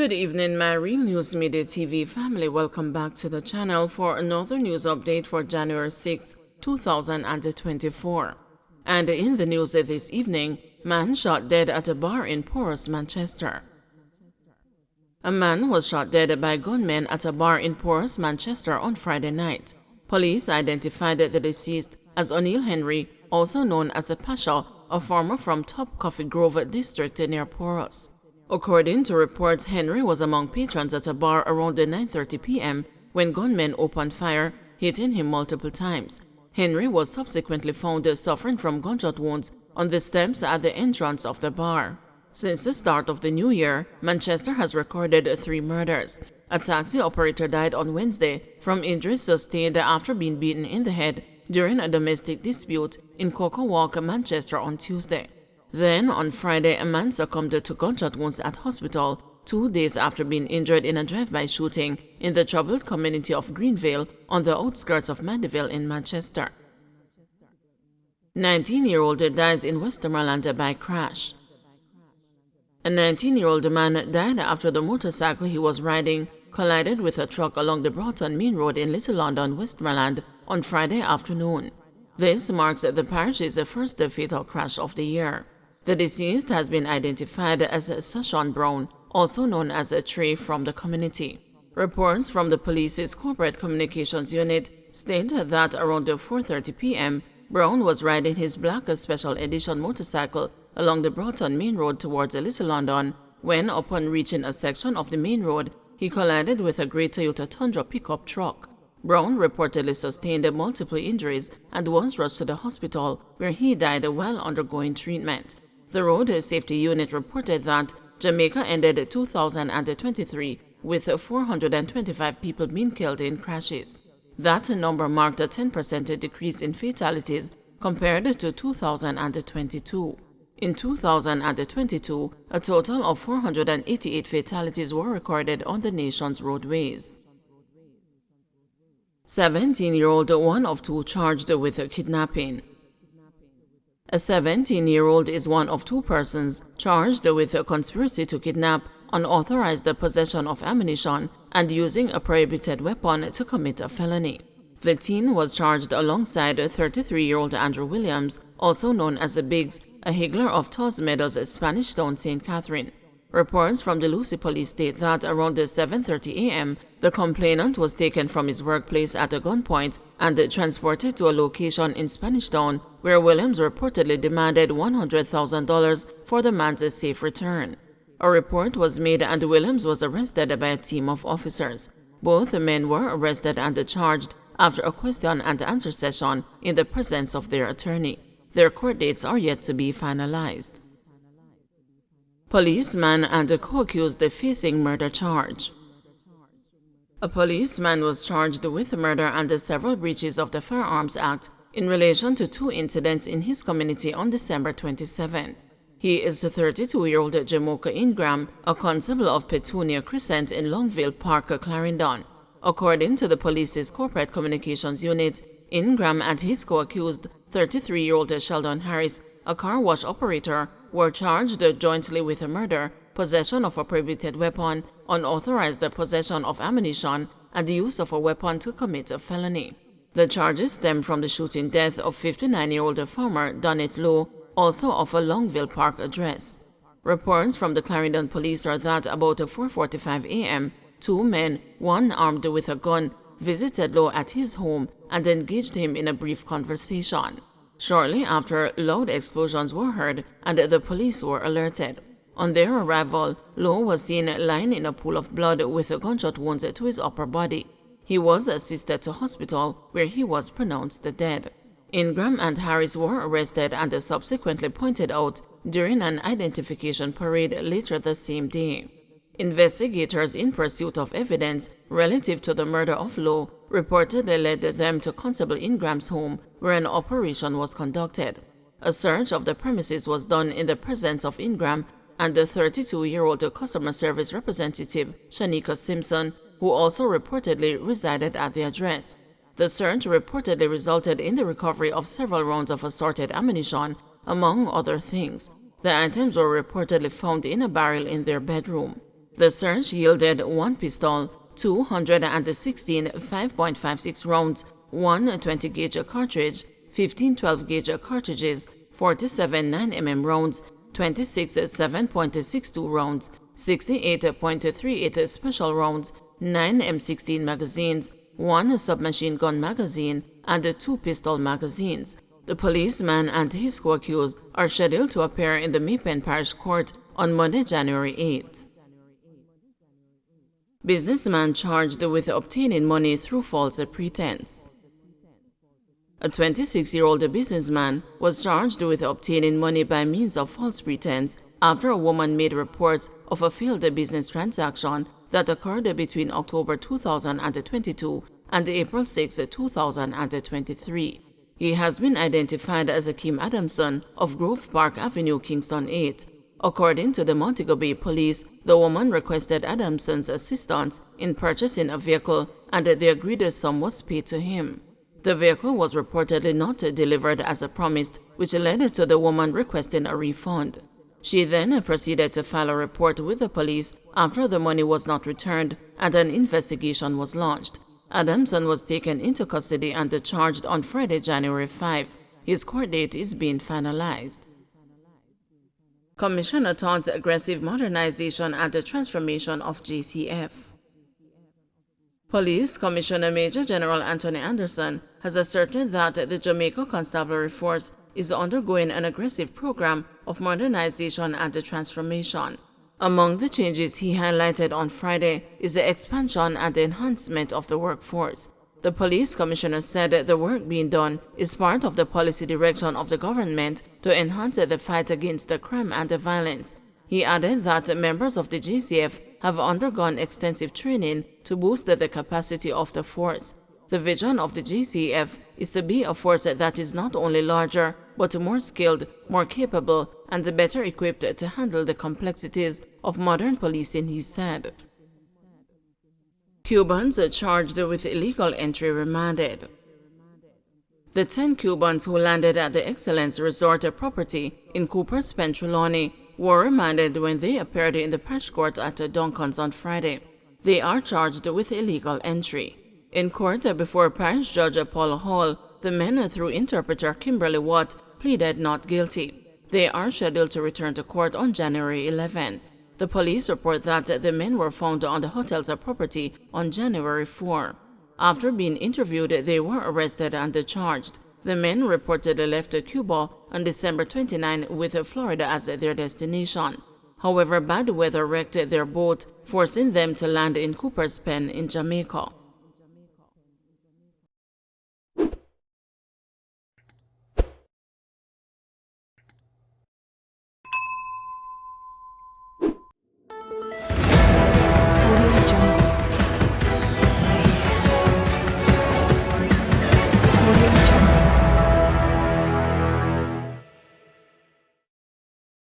Good evening, my Real News Midday TV family. Welcome back to the channel for another news update for January 6, 2024. And in the news this evening, man shot dead at a bar in Porus, Manchester. A man was shot dead by gunmen at a bar in Porus, Manchester on Friday night. Police identified the deceased as O'Neill Henry, also known as a Pasha, a farmer from Top Coffee Grove district near Porus. According to reports, Henry was among patrons at a bar around 9:30 p.m. when gunmen opened fire, hitting him multiple times. Henry was subsequently found suffering from gunshot wounds on the steps at the entrance of the bar. Since the start of the new year, Manchester has recorded 3 murders. A taxi operator died on Wednesday from injuries sustained after being beaten in the head during a domestic dispute in Cocoa Walk, Manchester on Tuesday. Then, on Friday, a man succumbed to gunshot wounds at hospital 2 days after being injured in a drive-by shooting in the troubled community of Greenvale on the outskirts of Mandeville in Manchester. 19-year-old dies in Westmoreland by crash. A 19-year-old man died after the motorcycle he was riding collided with a truck along the Broughton Main Road in Little London, Westmoreland on Friday afternoon. This marks the parish's first fatal crash of the year. The deceased has been identified as Sashawn Brown, also known as a Trey from the community. Reports from the police's corporate communications unit state that around 4:30 p.m., Brown was riding his black special edition motorcycle along the Broughton Main Road towards Little London when, upon reaching a section of the main road, he collided with a grey Toyota Tundra pickup truck. Brown reportedly sustained multiple injuries and was rushed to the hospital, where he died while undergoing treatment. The Road Safety Unit reported that Jamaica ended 2023 with 425 people being killed in crashes. That number marked a 10% decrease in fatalities compared to 2022. In 2022, a total of 488 fatalities were recorded on the nation's roadways. 17-year-old, one of 2 charged with kidnapping. A 17-year-old is one of 2 persons charged with a conspiracy to kidnap, unauthorized possession of ammunition, and using a prohibited weapon to commit a felony. The teen was charged alongside 33-year-old Andrew Williams, also known as Biggs, a higgler of Taws Meadows, Spanish Town, St. Catherine. Reports from the Lucy police state that around 7:30 a.m., the complainant was taken from his workplace at a gunpoint and transported to a location in Spanish Town, where Williams reportedly demanded $100,000 for the man's safe return. A report was made and Williams was arrested by a team of officers. Both men were arrested and charged after a question and answer session in the presence of their attorney. Their court dates are yet to be finalized. Policeman and a co-accused facing murder charge. A policeman was charged with murder and several breaches of the Firearms Act in relation to 2 incidents in his community on December 27. He is 32-year-old Jamaica Ingram, a constable of Petunia Crescent in Longville Park, Clarendon. According to the police's corporate communications unit, Ingram and his co-accused, 33-year-old Sheldon Harris, a car wash operator, were charged jointly with murder, possession of a prohibited weapon, unauthorized possession of ammunition, and the use of a weapon to commit a felony. The charges stem from the shooting death of 59-year-old farmer Donnet Lowe, also of a Longville Park address. Reports from the Clarendon police are that about 4:45 a.m., 2 men, one armed with a gun, visited Lowe at his home and engaged him in a brief conversation. Shortly after, loud explosions were heard and the police were alerted. On their arrival, Lowe was seen lying in a pool of blood with gunshot wounds to his upper body. He was assisted to hospital, where he was pronounced dead. Ingram and Harris were arrested and subsequently pointed out during an identification parade later the same day. Investigators in pursuit of evidence relative to the murder of Lowe reportedly led them to Constable Ingram's home, where an operation was conducted. A search of the premises was done in the presence of Ingram and the 32-year-old customer service representative Shanika Simpson, who also reportedly resided at the address. The search reportedly resulted in the recovery of several rounds of assorted ammunition, among other things. The items were reportedly found in a barrel in their bedroom. The search yielded 1 pistol, 216 5.56 rounds, 1 20-gauge cartridge, 15 12-gauge cartridges, 47 9mm rounds, 26 7.62 rounds, 68.38 special rounds, 9 M16 magazines, 1 submachine gun magazine, and 2 pistol magazines. The policeman and his co-accused are scheduled to appear in the Midday Parish Court on Monday, January 8. Businessman charged with obtaining money through false pretense. A 26-year-old businessman was charged with obtaining money by means of false pretense after a woman made reports of a failed business transaction that occurred between October 2022 and April 6, 2023. He has been identified as Kim Adamson of Grove Park Avenue, Kingston 8. According to the Montego Bay Police, the woman requested Adamson's assistance in purchasing a vehicle and the agreed sum was paid to him. The vehicle was reportedly not delivered as promised, which led to the woman requesting a refund. She then proceeded to file a report with the police after the money was not returned and an investigation was launched. Adamson was taken into custody and charged on Friday, January 5. His court date is being finalized. Commissioner taunts aggressive modernization and the transformation of JCF. Police Commissioner Major General Anthony Anderson has asserted that the Jamaica Constabulary Force is undergoing an aggressive program of modernization and transformation. Among the changes he highlighted on Friday is the expansion and enhancement of the workforce. The police commissioner said the work being done is part of the policy direction of the government to enhance the fight against the crime and the violence. He added that members of the JCF have undergone extensive training to boost the capacity of the force. The vision of the JCF is to be a force that is not only larger, but more skilled, more capable, and better equipped to handle the complexities of modern policing, he said. Cubans charged with illegal entry remanded. The 10 Cubans who landed at the Excellence Resort property in Cooper's Pen, Trelawney, were remanded when they appeared in the parish court at Duncan's on Friday. They are charged with illegal entry. In court before Parish Judge Paul Hall, the men, through interpreter Kimberly Watt, pleaded not guilty. They are scheduled to return to court on January 11. The police report that the men were found on the hotel's property on January 4. After being interviewed, they were arrested and charged. The men reportedly left Cuba on December 29 with Florida as their destination. However, bad weather wrecked their boat, forcing them to land in Cooper's Pen in Jamaica.